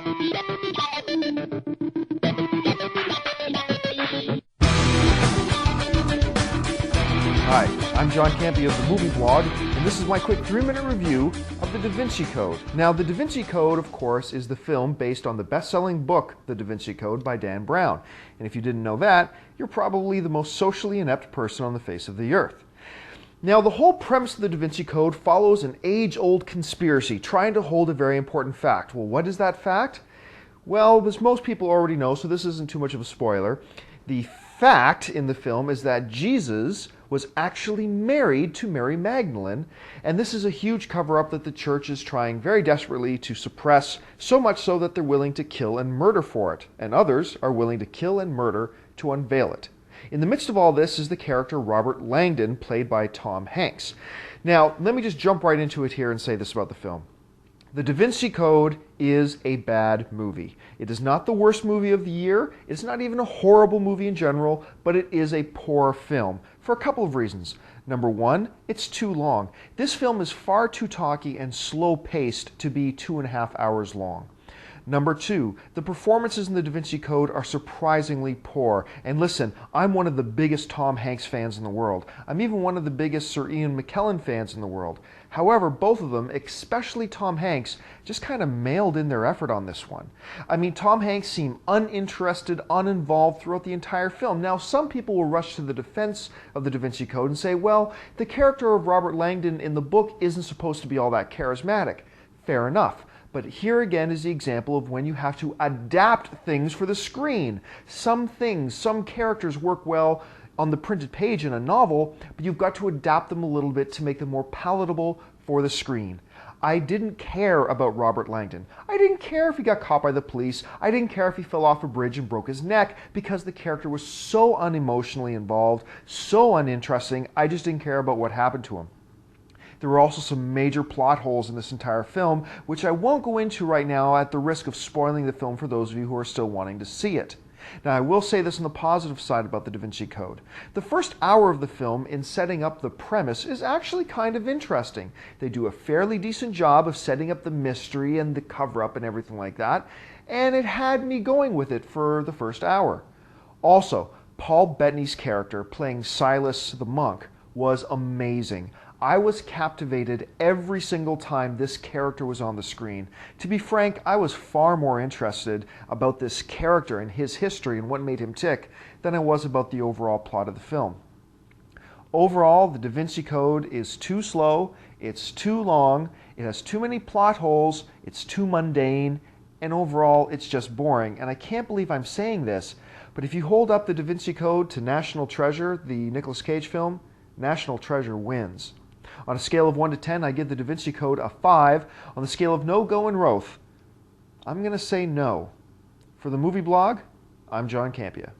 Hi, I'm John Campy of the Movie Blog, and this is my quick 3-minute review of the Da Vinci Code. Now, the Da Vinci Code, of course, is the film based on the best-selling book, The Da Vinci Code by Dan Brown. And if you didn't know that, you're probably the most socially inept person on the face of the earth. Now, the whole premise of the Da Vinci Code follows an age-old conspiracy trying to hold a very important fact. Well, what is that fact? Well, as most people already know, so this isn't too much of a spoiler, the fact in the film is that Jesus was actually married to Mary Magdalene, and this is a huge cover-up that the church is trying very desperately to suppress, so much so that they're willing to kill and murder for it, and others are willing to kill and murder to unveil it. In the midst of all this is the character Robert Langdon, played by Tom Hanks. Now, let me just jump right into it here and say this about the film. The Da Vinci Code is a bad movie. It is not the worst movie of the year. It's not even a horrible movie in general, but it is a poor film for a couple of reasons. Number one, it's too long. This film is far too talky and slow-paced to be 2.5 hours long. Number two, the performances in the Da Vinci Code are surprisingly poor. And listen, I'm one of the biggest Tom Hanks fans in the world. I'm even one of the biggest Sir Ian McKellen fans in the world. However, both of them, especially Tom Hanks, just kind of mailed in their effort on this one. I mean, Tom Hanks seemed uninterested, uninvolved throughout the entire film. Now, some people will rush to the defense of the Da Vinci Code and say, well, the character of Robert Langdon in the book isn't supposed to be all that charismatic. Fair enough. But here again is the example of when you have to adapt things for the screen. Some things, some characters work well on the printed page in a novel, but you've got to adapt them a little bit to make them more palatable for the screen. I didn't care about Robert Langdon. I didn't care if he got caught by the police. I didn't care if he fell off a bridge and broke his neck, because the character was so unemotionally involved, so uninteresting. I just didn't care about what happened to him. There were also some major plot holes in this entire film, which I won't go into right now at the risk of spoiling the film for those of you who are still wanting to see it. Now, I will say this on the positive side about the Da Vinci Code. The first hour of the film in setting up the premise is actually kind of interesting. They do a fairly decent job of setting up the mystery and the cover-up and everything like that, and it had me going with it for the first hour. Also, Paul Bettany's character, playing Silas the monk, was amazing. I was captivated every single time this character was on the screen. To be frank, I was far more interested about this character and his history and what made him tick than I was about the overall plot of the film. Overall, the Da Vinci Code is too slow, it's too long, it has too many plot holes, it's too mundane, and overall, it's just boring. And I can't believe I'm saying this, but if you hold up the Da Vinci Code to National Treasure, the Nicolas Cage film, National Treasure wins. On a scale of 1 to 10, I give the Da Vinci Code a 5. On the scale of no go and Roth, I'm going to say no. For the Movie Blog, I'm John Campia.